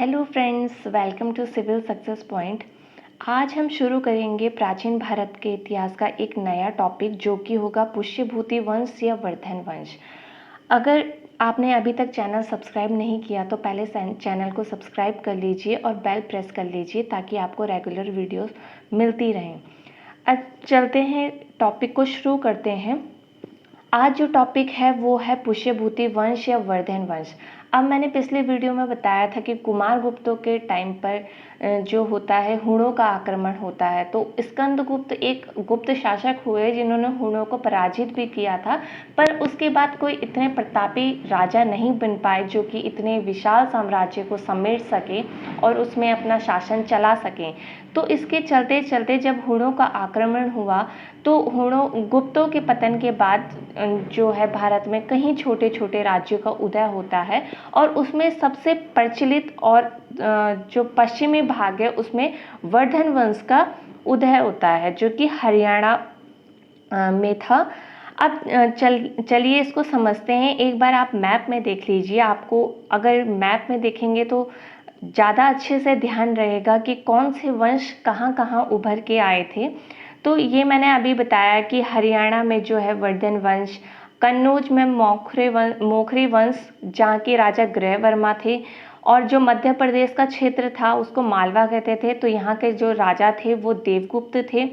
Hello friends, welcome to civil success point. आज हम शुरू करेंगे प्राचीन भारत के इतिहास का एक नया टॉपिक जो कि होगा पुष्यभूति वंश या वर्धन वंश। अगर आपने अभी तक चैनल सब्सक्राइब नहीं किया तो पहले चैनल को सब्सक्राइब कर लीजिए और बेल प्रेस कर लीजिए ताकि आपको रेगुलर वीडियोस मिलती रहें। अब चलते हैं, टॉपिक को शुरू करते हैं। आज जो टॉपिक है वो है पुष्यभूति वंश या वर्धन वंश। अब मैंने पिछले वीडियो में बताया था कि कुमार गुप्तों के टाइम पर जो होता है हुणों का आक्रमण होता है, तो स्कंदगुप्त एक गुप्त शासक हुए जिन्होंने हुणों को पराजित भी किया था, पर उसके बाद कोई इतने प्रतापी राजा नहीं बन पाए जो कि इतने विशाल साम्राज्य को समेट सके और उसमें अपना शासन चला सकें। तो इसके चलते चलते जब हुणों का आक्रमण हुआ तो हुणों गुप्तों के पतन के बाद जो है भारत में कई छोटे छोटे राज्यों का उदय होता है और उसमें सबसे प्रचलित और जो पश्चिमी भाग है उसमें वर्धन वंश का उदय होता है जो कि हरियाणा में था। अब चलिए इसको समझते हैं। एक बार आप मैप में देख लीजिए, आपको अगर मैप में देखेंगे तो ज़्यादा अच्छे से ध्यान रहेगा कि कौन से वंश कहाँ कहाँ उभर के आए थे। तो ये मैंने अभी बताया कि हरियाणा में जो है वर्धन वंश, कन्नौज में मोखरी वंश जहाँ के राजा ग्रहवर्मा थे, और जो मध्य प्रदेश का क्षेत्र था उसको मालवा कहते थे, तो यहाँ के जो राजा थे वो देवगुप्त थे।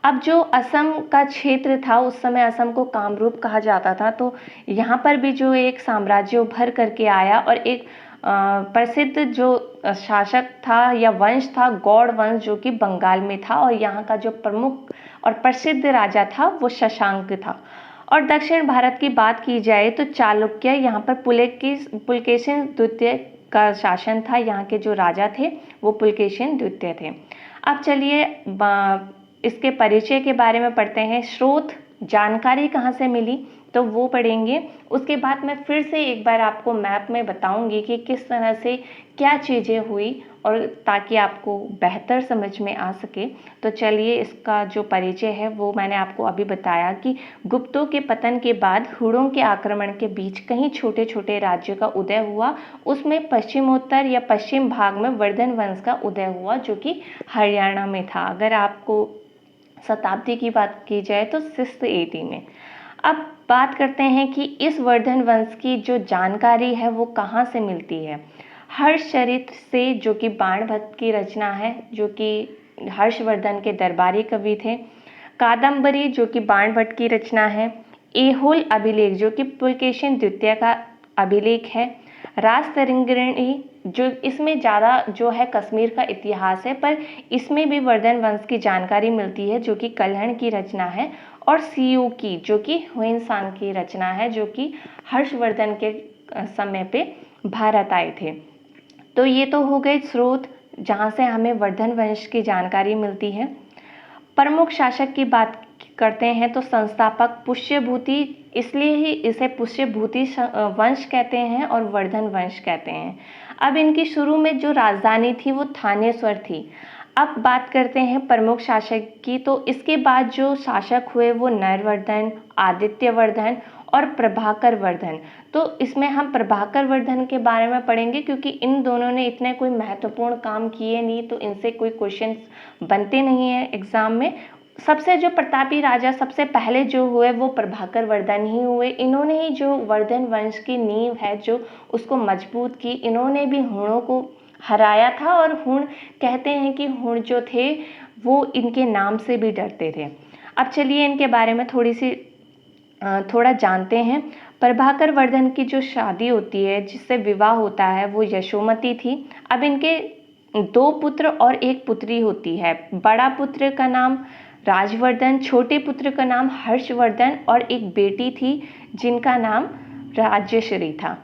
अब जो असम का क्षेत्र था उस समय असम को कामरूप कहा जाता था, तो यहाँ पर भी जो एक साम्राज्य उभर करके आया और एक प्रसिद्ध जो शासक था या वंश था गौड़ वंश जो कि बंगाल में था, और यहाँ का जो प्रमुख और प्रसिद्ध राजा था वो शशांक था। और दक्षिण भारत की बात की जाए तो चालुक्य, यहाँ पर पुलकेशिन द्वितीय का शासन था, यहाँ के जो राजा थे वो पुलकेशिन द्वितीय थे। अब चलिए इसके परिचय के बारे में पढ़ते हैं। स्रोत, जानकारी कहाँ से मिली तो वो पढ़ेंगे। उसके बाद मैं फिर से एक बार आपको मैप में बताऊंगी कि किस तरह से क्या चीज़ें हुई और ताकि आपको बेहतर समझ में आ सके। तो चलिए, इसका जो परिचय है वो मैंने आपको अभी बताया कि गुप्तों के पतन के बाद हुणों के आक्रमण के बीच कई छोटे छोटे राज्यों का उदय हुआ। उसमें पश्चिमोत्तर या पश्चिम भाग में वर्धन वंश का उदय हुआ जो कि हरियाणा में था। अगर आपको शताब्दी की बात की जाए तो 6th AD में। अब बात करते हैं कि इस वर्धन वंश की जो जानकारी है वो कहाँ से मिलती है। हर्षचरित्र से, जो कि बाणभट्ट की रचना है, जो कि हर्षवर्धन के दरबारी कवि थे। कादम्बरी जो कि बाणभट्ट की रचना है। ऐहोल अभिलेख जो कि पुलकेशिन द्वितीय का अभिलेख है। राजतरंगिणी, जो इसमें ज़्यादा जो है कश्मीर का इतिहास है, पर इसमें भी वर्धन वंश की जानकारी मिलती है जो कि कल्हण की रचना है। और सीयू की, जो कि ह्वेनसांग की रचना है, जो कि हर्षवर्धन के समय पे भारत आए थे। तो ये तो हो गए स्रोत जहाँ से हमें वर्धन वंश की जानकारी मिलती है। प्रमुख शासक की बात करते हैं तो संस्थापक पुष्यभूति, इसलिए ही इसे पुष्यभूति वंश कहते हैं और वर्धन वंश कहते हैं। अब इनकी शुरू में जो राजधानी थी वो थानेश्वर थी। अब बात करते हैं प्रमुख शासक की, तो इसके बाद जो शासक हुए वो नरवर्धन, आदित्यवर्धन और प्रभाकर वर्धन। तो इसमें हम प्रभाकर वर्धन के बारे में पढ़ेंगे क्योंकि इन दोनों ने इतने कोई महत्वपूर्ण काम किए नहीं, तो इनसे कोई क्वेश्चन बनते नहीं है एग्जाम में। सबसे जो प्रतापी राजा सबसे पहले जो हुए वो प्रभाकर वर्धन ही हुए। इन्होंने ही जो वर्धन वंश की नींव है जो उसको मजबूत की। इन्होंने भी हुणों को हराया था और हुण कहते हैं कि हुण जो थे वो इनके नाम से भी डरते थे। अब चलिए इनके बारे में थोड़ा जानते हैं। प्रभाकर वर्धन की जो शादी होती है, जिससे विवाह होता है, वो यशोमती थी। अब इनके 2 पुत्र और 1 पुत्री होती है। बड़ा पुत्र का नाम राजवर्धन, छोटे पुत्र का नाम हर्षवर्धन और एक बेटी थी जिनका नाम राज्यश्री था।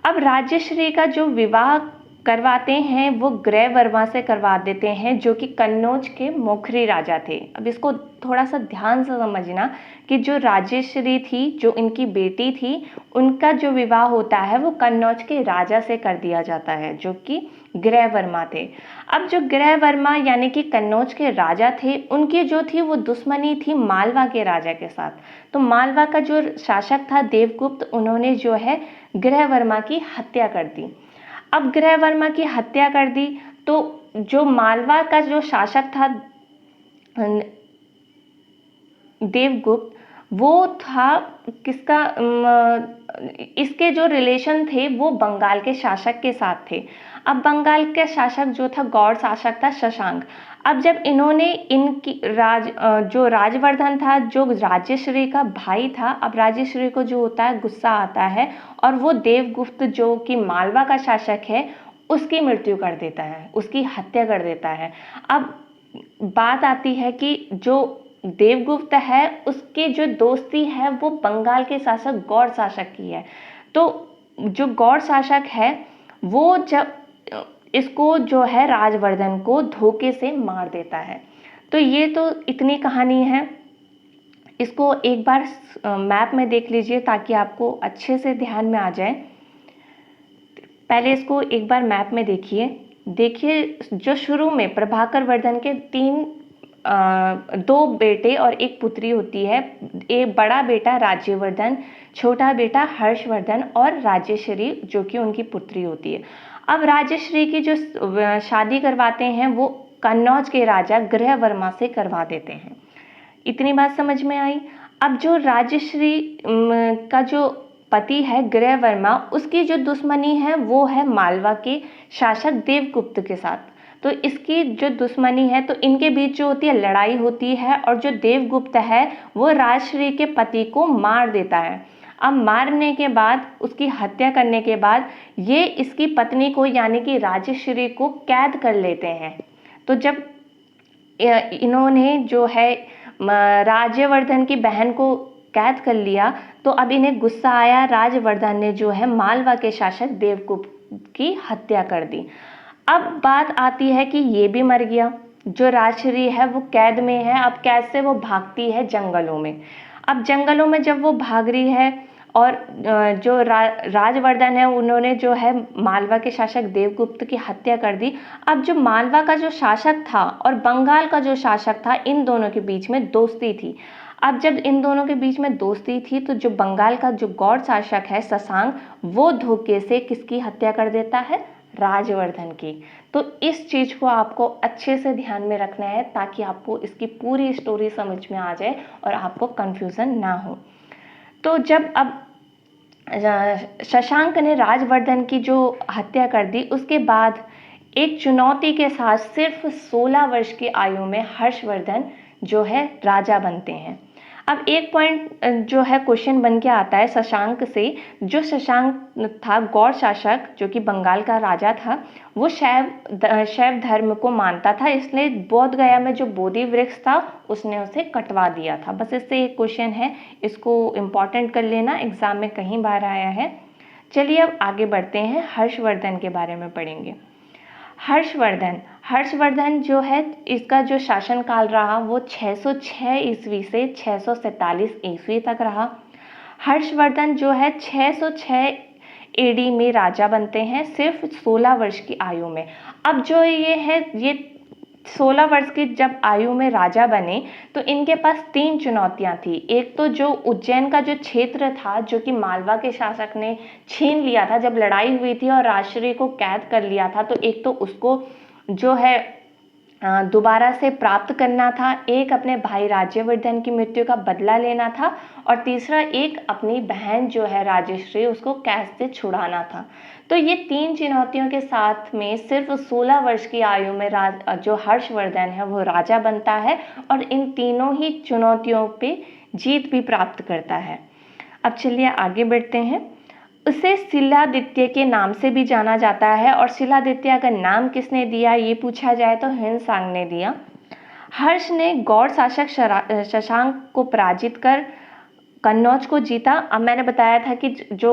अब राज्यश्री का जो विवाह करवाते हैं वो ग्रहवर्मा से करवा देते हैं जो कि कन्नौज के मोखरी राजा थे। अब इसको थोड़ा सा ध्यान से समझना कि जो राजेश्वरी थी, जो इनकी बेटी थी, उनका जो विवाह होता है वो कन्नौज के राजा से कर दिया जाता है जो कि ग्रहवर्मा थे। अब जो ग्रहवर्मा यानी कि कन्नौज के राजा थे, उनकी जो थी वो दुश्मनी थी मालवा के राजा के साथ। तो मालवा का जो शासक था देवगुप्त, उन्होंने जो है ग्रहवर्मा की हत्या कर दी। अब गृहवर्मा की हत्या कर दी। तो जो मालवा का जो शासक था देवगुप्त, वो था किसका, इसके जो रिलेशन थे वो बंगाल के शासक के साथ थे। अब बंगाल का शासक जो था गौड़ शासक था शशांक। अब जब इन्होंने इनकी जो राजवर्धन था जो राजश्री का भाई था, अब राजश्री को जो होता है गुस्सा आता है और वो देवगुप्त जो कि मालवा का शासक है उसकी मृत्यु कर देता है, उसकी हत्या कर देता है। अब बात आती है कि जो देवगुप्त है उसकी जो दोस्ती है वो बंगाल के शासक गौड़ शासक की है। तो जो गौड़ शासक है वो जब इसको जो है राजवर्धन को धोखे से मार देता है। तो ये तो इतनी कहानी है। इसको एक बार मैप में देख लीजिए ताकि आपको अच्छे से ध्यान में आ जाए। पहले इसको एक बार मैप में देखिए जो शुरू में प्रभाकर वर्धन के दो बेटे और एक पुत्री होती है। एक बड़ा बेटा राज्यवर्धन, छोटा बेटा हर्षवर्धन और राजेश्वरी जो कि उनकी पुत्री होती है। अब राजेश्वरी की जो शादी करवाते हैं वो कन्नौज के राजा गृहवर्मा से करवा देते हैं। इतनी बात समझ में आई। अब जो राजेश्वरी का जो पति है गृहवर्मा, उसकी जो दुश्मनी है वो है मालवा के शासक देवगुप्त के साथ। तो इसकी जो दुश्मनी है तो इनके बीच जो होती है लड़ाई होती है और जो देवगुप्त है वो राजश्री के पति को मार देता है। अब मारने के बाद, उसकी हत्या करने के बाद ये इसकी पत्नी को यानी कि राजश्री को कैद कर लेते हैं। तो जब इन्होंने जो है राज्यवर्धन की बहन को कैद कर लिया तो अब इन्हें गुस्सा आया। राजवर्धन ने जो है मालवा के शासक देवगुप्त की हत्या कर दी। अब बात आती है कि ये भी मर गया, जो राजश्री है वो कैद में है। अब कैद से वो भागती है जंगलों में। अब जंगलों में जब वो भाग रही है और जो राजवर्धन है उन्होंने जो है मालवा के शासक देवगुप्त की हत्या कर दी। अब जो मालवा का जो शासक था और बंगाल का जो शासक था, इन दोनों के बीच में दोस्ती थी। अब जब इन दोनों के बीच में दोस्ती थी तो जो बंगाल का जो गौड़ शासक है शशांक, वो धोखे से किसकी हत्या कर देता है, राजवर्धन की। तो इस चीज को आपको अच्छे से ध्यान में रखना है ताकि आपको इसकी पूरी स्टोरी समझ में आ जाए और आपको कंफ्यूजन ना हो। तो जब अब शशांक ने राजवर्धन की जो हत्या कर दी, उसके बाद एक चुनौती के साथ सिर्फ 16 वर्ष की आयु में हर्षवर्धन जो है राजा बनते हैं। अब एक पॉइंट जो है क्वेश्चन बन के आता है शशांक से। जो शशांक था गौड़ शासक जो कि बंगाल का राजा था, वो शैव धर्म को मानता था, इसलिए बोध गया में जो बोधि वृक्ष था उसने उसे कटवा दिया था। बस इससे एक क्वेश्चन है, इसको इम्पॉर्टेंट कर लेना, एग्जाम में कहीं बार आया है। चलिए अब आगे बढ़ते हैं, हर्षवर्धन के बारे में पढ़ेंगे। हर्षवर्धन जो है इसका जो शासनकाल रहा वो 606 ईस्वी से 647 ईस्वी तक रहा। हर्षवर्धन जो है 606 एडी में राजा बनते हैं सिर्फ 16 वर्ष की आयु में। अब जो ये 16 वर्ष की जब आयु में राजा बने तो इनके पास 3 चुनौतियां थी। एक तो जो उज्जैन का जो क्षेत्र था जो कि मालवा के शासक ने छीन लिया था जब लड़ाई हुई थी और राजश्री को कैद कर लिया था, तो एक तो उसको जो है दोबारा से प्राप्त करना था, एक अपने भाई राज्यवर्धन की मृत्यु का बदला लेना था और तीसरा एक अपनी बहन जो है राजश्री उसको कैद से छुड़ाना था। तो ये 3 चुनौतियों के साथ में सिर्फ 16 वर्ष की आयु में जो हर्षवर्धन है वो राजा बनता है और इन तीनों ही चुनौतियों पे जीत भी प्राप्त करता है। अब चलिए आगे बढ़ते हैं। उसे शिलादित्य के नाम से भी जाना जाता है और शिलादित्य का नाम किसने दिया ये पूछा जाए तो हिंसांग ने दिया। हर्ष ने गौड़ शासक शशांक को पराजित कर कन्नौज को जीता। अब मैंने बताया था कि जो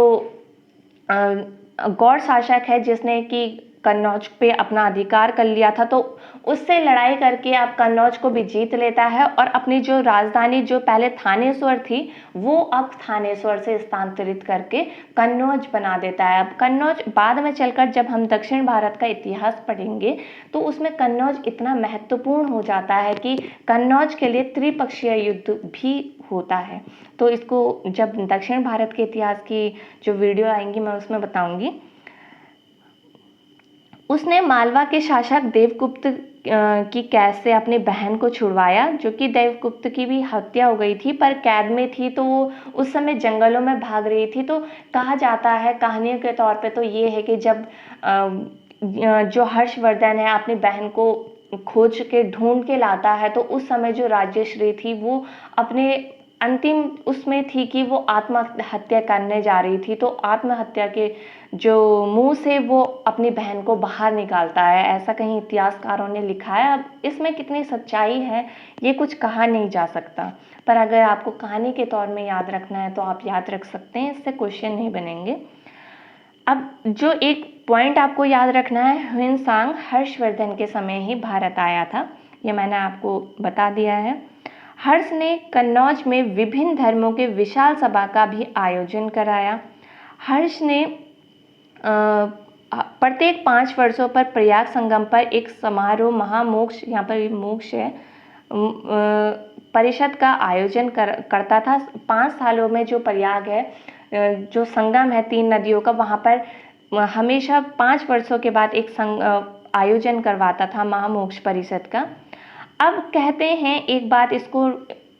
गौड़ शासक है जिसने कि कन्नौज पे अपना अधिकार कर लिया था, तो उससे लड़ाई करके अब कन्नौज को भी जीत लेता है और अपनी जो राजधानी जो पहले थानेश्वर थी वो अब थानेश्वर से स्थानांतरित करके कन्नौज बना देता है। अब कन्नौज बाद में चलकर जब हम दक्षिण भारत का इतिहास पढ़ेंगे तो उसमें कन्नौज इतना महत्वपूर्ण हो जाता है कि कन्नौज के लिए त्रिपक्षीय युद्ध भी होता है। तो इसको जब दक्षिण भारत के इतिहास की जो वीडियो आएंगी मैं उसमें बताऊंगी। उसने मालवा के शासक देवगुप्त की कैद से अपनी बहन को छुड़वाया, जो कि देवगुप्त की भी हत्या हो गई थी, पर कैद में थी तो वो उस समय जंगलों में भाग रही थी। तो कहा जाता है कहानियों के तौर पे तो ये है कि जब जो हर्षवर्धन है अपनी बहन को खोज के ढूंढ के लाता है, तो उस समय जो राज्यश्री थी वो अपने अंतिम उसमें थी कि वो आत्महत्या करने जा रही थी। तो आत्महत्या के जो मुंह से वो अपनी बहन को बाहर निकालता है, ऐसा कहीं इतिहासकारों ने लिखा है। अब इसमें कितनी सच्चाई है ये कुछ कहा नहीं जा सकता, पर अगर आपको कहानी के तौर में याद रखना है तो आप याद रख सकते हैं, इससे क्वेश्चन नहीं बनेंगे। अब जो एक पॉइंट आपको याद रखना है, ह्वेनसांग हर्षवर्धन के समय ही भारत आया था, ये मैंने आपको बता दिया है। हर्ष ने कन्नौज में विभिन्न धर्मों के विशाल सभा का भी आयोजन कराया। हर्ष ने प्रत्येक 5 वर्षों पर प्रयाग संगम पर एक समारोह महामोक्ष, यहाँ पर मोक्ष है, परिषद का आयोजन करता था। 5 सालों में जो प्रयाग है, जो संगम है 3 नदियों का, वहाँ पर हमेशा 5 वर्षों के बाद एक आयोजन करवाता था महामोक्ष परिषद का। अब कहते हैं एक बात इसको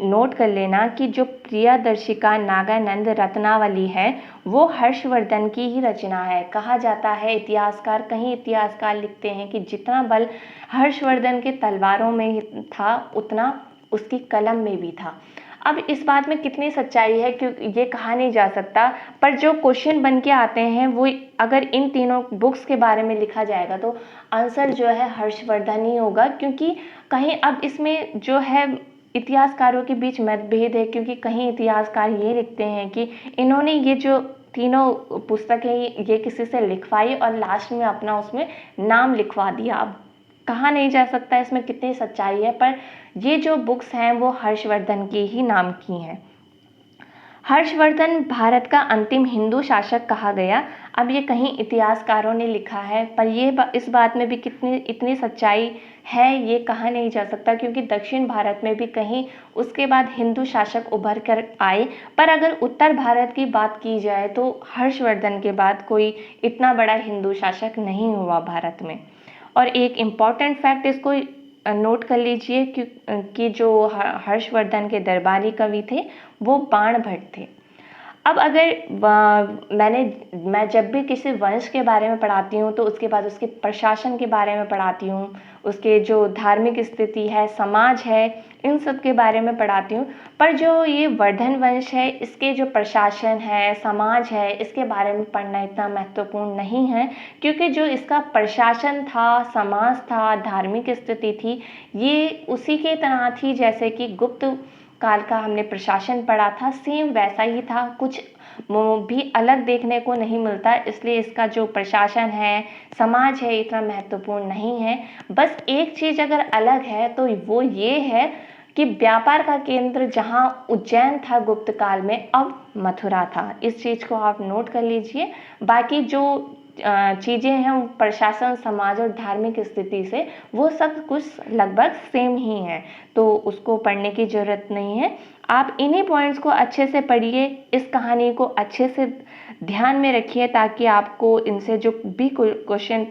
नोट कर लेना कि जो प्रियदर्शिका नागानंद रत्नावली है वो हर्षवर्धन की ही रचना है। कहा जाता है इतिहासकार, कहीं इतिहासकार लिखते हैं कि जितना बल हर्षवर्धन के तलवारों में था उतना उसकी कलम में भी था। अब इस बात में कितनी सच्चाई है क्योंकि ये कहा नहीं जा सकता, पर जो क्वेश्चन बन के आते हैं वो अगर इन तीनों बुक्स के बारे में लिखा जाएगा तो आंसर जो है हर्षवर्धन ही होगा। क्योंकि कहीं अब इसमें जो है इतिहासकारों के बीच मतभेद है, क्योंकि कहीं इतिहासकार ये लिखते हैं कि इन्होंने ये जो तीनों पुस्तकें ये किसी से लिखवाई और लास्ट में अपना उसमें नाम लिखवा दिया। अब कहा नहीं जा सकता इसमें कितनी सच्चाई है, पर ये जो बुक्स हैं वो हर्षवर्धन के ही नाम की हैं। हर्षवर्धन भारत का अंतिम हिंदू शासक कहा गया। अब ये कहीं इतिहासकारों ने लिखा है, पर ये इस बात में भी इतनी सच्चाई है ये कहा नहीं जा सकता, क्योंकि दक्षिण भारत में भी कहीं उसके बाद हिंदू शासक उभर कर आए। पर अगर उत्तर भारत की बात की जाए तो हर्षवर्धन के बाद कोई इतना बड़ा हिंदू शासक नहीं हुआ भारत में। और एक इम्पॉर्टेंट फैक्ट इसको नोट कर लीजिए कि जो हर्षवर्धन के दरबारी कवि थे वो बाण भट्ट थे। अब अगर मैं जब भी किसी वंश के बारे में पढ़ाती हूँ तो उसके बाद उसके प्रशासन के बारे में पढ़ाती हूँ, उसके जो धार्मिक स्थिति है, समाज है, इन सब के बारे में पढ़ाती हूँ। पर जो ये वर्धन वंश है इसके जो प्रशासन है, समाज है, इसके बारे में पढ़ना इतना महत्वपूर्ण नहीं है, क्योंकि जो इसका प्रशासन था, समाज था, धार्मिक स्थिति थी, ये उसी के तरह थी जैसे कि गुप्त काल का हमने प्रशासन पढ़ा था, सेम वैसा ही था, कुछ भी अलग देखने को नहीं मिलता। इसलिए इसका जो प्रशासन है, समाज है, इतना महत्वपूर्ण नहीं है। बस एक चीज़ अगर अलग है तो वो ये है कि व्यापार का केंद्र जहाँ उज्जैन था गुप्त काल में, अब मथुरा था। इस चीज़ को आप नोट कर लीजिए। बाकी जो चीज़ें हैं प्रशासन, समाज और धार्मिक स्थिति से वो सब कुछ लगभग सेम ही हैं, तो उसको पढ़ने की ज़रूरत नहीं है। आप इन्हीं पॉइंट्स को अच्छे से पढ़िए, इस कहानी को अच्छे से ध्यान में रखिए, ताकि आपको इनसे जो भी क्वेश्चन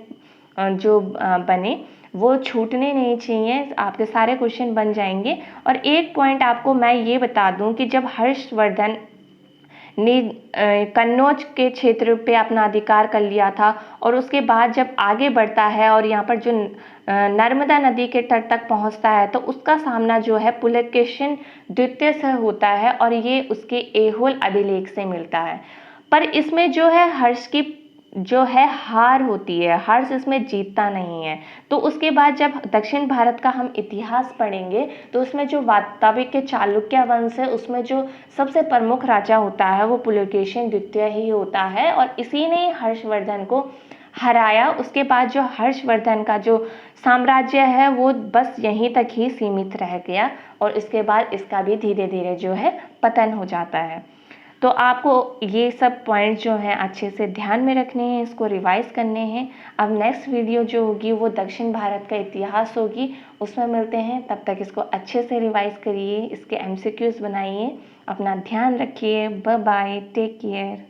जो बने वो छूटने नहीं चाहिए, आपके सारे क्वेश्चन बन जाएंगे। और एक पॉइंट आपको मैं ये बता दूं कि जब हर्षवर्धन ने कन्नौज के क्षेत्र पे अपना अधिकार कर लिया था और उसके बाद जब आगे बढ़ता है और यहाँ पर जो नर्मदा नदी के तट तक पहुँचता है तो उसका सामना जो है पुलकेशिन द्वितीय से होता है और ये उसके ऐहोल अभिलेख से मिलता है। पर इसमें जो है हर्ष की जो है हार होती है, हर्ष इसमें जीतता नहीं है। तो उसके बाद जब दक्षिण भारत का हम इतिहास पढ़ेंगे तो उसमें जो वास्तविक के चालुक्य वंश है उसमें जो सबसे प्रमुख राजा होता है वो पुलकेशिन द्वितीय ही होता है, और इसी ने हर्षवर्धन को हराया। उसके बाद जो हर्षवर्धन का जो साम्राज्य है वो बस यहीं तक ही सीमित रह गया और इसके बाद इसका भी धीरे धीरे जो है पतन हो जाता है। तो आपको ये सब पॉइंट जो हैं अच्छे से ध्यान में रखने हैं, इसको रिवाइज करने हैं। अब नेक्स्ट वीडियो जो होगी वो दक्षिण भारत का इतिहास होगी, उसमें मिलते हैं। तब तक इसको अच्छे से रिवाइज करिए, इसके MCQs बनाइए, अपना ध्यान रखिए। Bye bye, take care.